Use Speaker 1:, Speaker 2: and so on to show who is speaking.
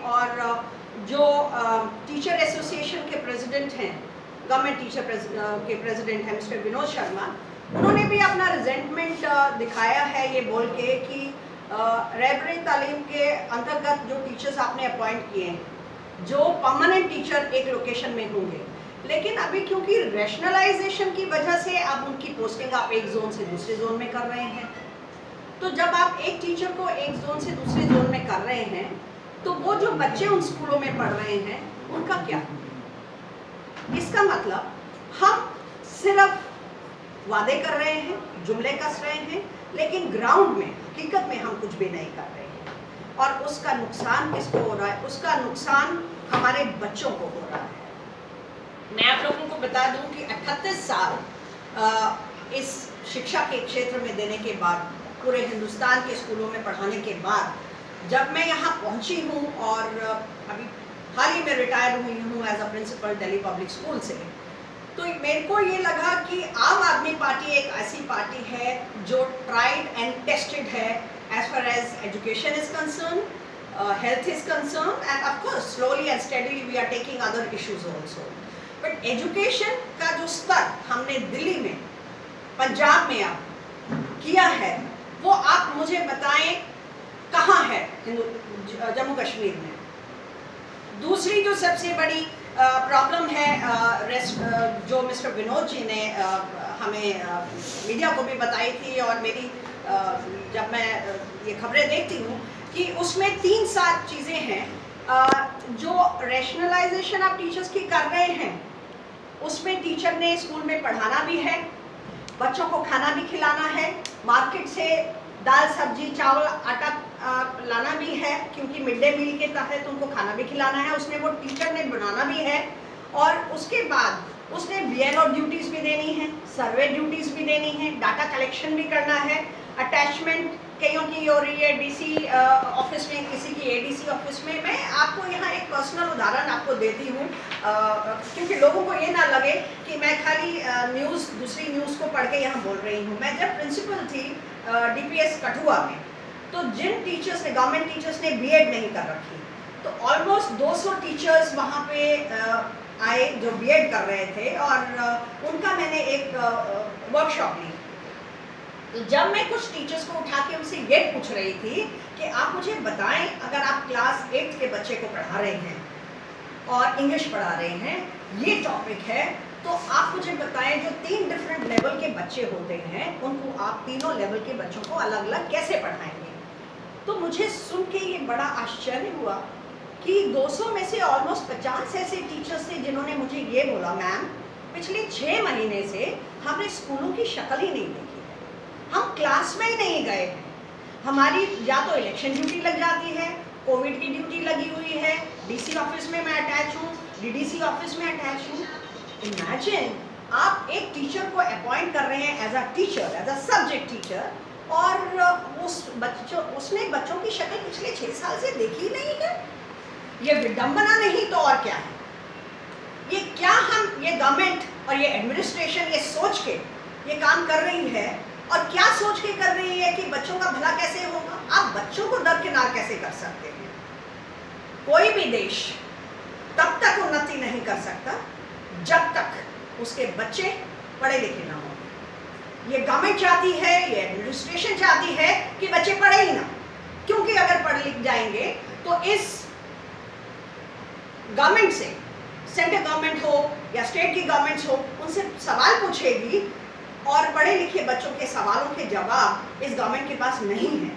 Speaker 1: और जो teacher association के प्रेसिडेंट हैं, गवर्नमेंट टीचर के प्रेसिडेंट हैं मिस्टर विनोद शर्मा, उन्होंने भी अपना रिजेंटमेंट दिखाया है ये बोल के कि रहबरी तालीम के अंतर्गत जो टीचर्स आपने अपॉइंट किए हैं, जो परमानेंट टीचर एक लोकेशन में होंगे, लेकिन अभी क्योंकि रैशनलाइजेशन की वजह से अब उनकी पोस्टिंग आप एक जोन से दूसरे जोन में कर रहे हैं। तो जब आप एक टीचर को एक जोन से दूसरे जोन में कर रहे हैं तो वो जो बच्चे उन स्कूलों में पढ़ रहे हैं उनका क्या? इसका मतलब हम सिर्फ वादे कर रहे हैं, जुमले कस रहे हैं, लेकिन ग्राउंड में हकीकत में हम कुछ भी नहीं कर रहे हैं। और उसका नुकसान किसको हो रहा है? उसका नुकसान हमारे बच्चों को हो रहा है। मैं आप लोगों को बता दूं कि 38 साल इस शिक्षा के क्षेत्र में देने के बाद, पूरे हिंदुस्तान के स्कूलों में पढ़ाने के बाद, जब मैं यहाँ पहुँची हूँ और अभी हाल ही में रिटायर हुई हूँ as a principal Delhi public school से, तो मेरे को ये लगा कि आम आदमी पार्टी एक ऐसी पार्टी है जो ट्राइड एंड टेस्टेड है as far as education is concern, health is concerned, and of course slowly and steadily we are taking other issues also. But education का जो स्तर हमने दिल्ली में, पंजाब में अब किया है, वो आप मुझे बताएं कहाँ है जम्मू कश्मीर में? दूसरी जो सबसे बड़ी प्रॉब्लम है जो मिस्टर विनोद जी ने हमें मीडिया को भी बताई थी, और मेरी जब मैं ये खबरें देखती हूँ कि उसमें 3-4 चीज़ें हैं जो रैशनलाइजेशन आप टीचर्स की कर रहे हैं। उसमें टीचर ने स्कूल में पढ़ाना भी है, बच्चों को खाना भी खिलाना है, मार्केट से दाल सब्जी चावल आटा लाना भी है, क्योंकि मिड डे मील के तहत उनको खाना भी खिलाना है, उसने वो टीचर ने बनाना भी है, और उसके बाद उसने बीएलओ ड्यूटीज़ भी देनी है, सर्वे ड्यूटीज़ भी देनी है, डाटा कलेक्शन भी करना है, अटैचमेंट कईयों की हो रही है डीसी ऑफिस में, किसी की एडीसी ऑफिस में। मैं आपको यहाँ एक पर्सनल उदाहरण आपको देती हूँ, क्योंकि लोगों को ये ना लगे कि मैं खाली दूसरी न्यूज़ को पढ़ के यहाँ बोल रही हूँ। मैं जब प्रिंसिपल थी डीपीएस कठुआ में, तो जिन टीचर्स ने, गवर्नमेंट टीचर्स ने बीएड नहीं कर रखी, तो ऑलमोस्ट 200 टीचर्स वहाँ पे आए जो बीएड कर रहे थे, और उनका मैंने एक वर्कशॉप ली। तो जब मैं कुछ टीचर्स को उठा के उनसे ये पूछ रही थी कि आप मुझे बताएं, अगर आप क्लास 8 के बच्चे को पढ़ा रहे हैं और इंग्लिश पढ़ा रहे हैं, ये टॉपिक है, तो आप मुझे बताएं जो 3 डिफरेंट लेवल के बच्चे होते हैं, उनको आप तीनों लेवल के बच्चों को अलग अलग कैसे पढ़ाएंगे? तो मुझे सुन के ये बड़ा आश्चर्य हुआ कि 200 में से ऑलमोस्ट 50 ऐसे टीचर्स थे जिन्होंने मुझे ये बोला, मैम पिछले 6 महीने से हमने स्कूलों की शक्ल ही नहीं देखी, हम क्लास में ही नहीं गए हैं, हमारी या तो इलेक्शन ड्यूटी लग जाती है, कोविड की ड्यूटी लगी हुई है, डीसी ऑफिस में मैं अटैच हूँ, डीडीसी ऑफिस में अटैच हूँ। इमेजिन आप एक टीचर को अपॉइंट कर रहे हैं as a teacher, as a subject teacher, और उसने बच्चों की शक्ल पिछले 6 साल से देखी नहीं है। ये विडंबना नहीं तो और क्या है? ये क्या हम, ये गवर्नमेंट और ये एडमिनिस्ट्रेशन ये सोच के ये काम कर रही है, और क्या सोच के कर रही है कि बच्चों का भला कैसे होगा? आप बच्चों को दरकिनार कैसे कर सकते हैं? कोई भी देश तब तक उन्नति नहीं कर सकता जब तक उसके बच्चे पढ़े लिखे ना हो। ये गवर्नमेंट चाहती है, ये एडमिनिस्ट्रेशन चाहती है कि बच्चे पढ़े ही ना, क्योंकि अगर पढ़ लिख जाएंगे तो इस गवर्नमेंट से, सेंट्रल गवर्नमेंट हो या स्टेट की गवर्नमेंट्स हो, उनसे सवाल पूछेगी, और पढ़े लिखे बच्चों के सवालों के जवाब इस गवर्नमेंट के पास नहीं है।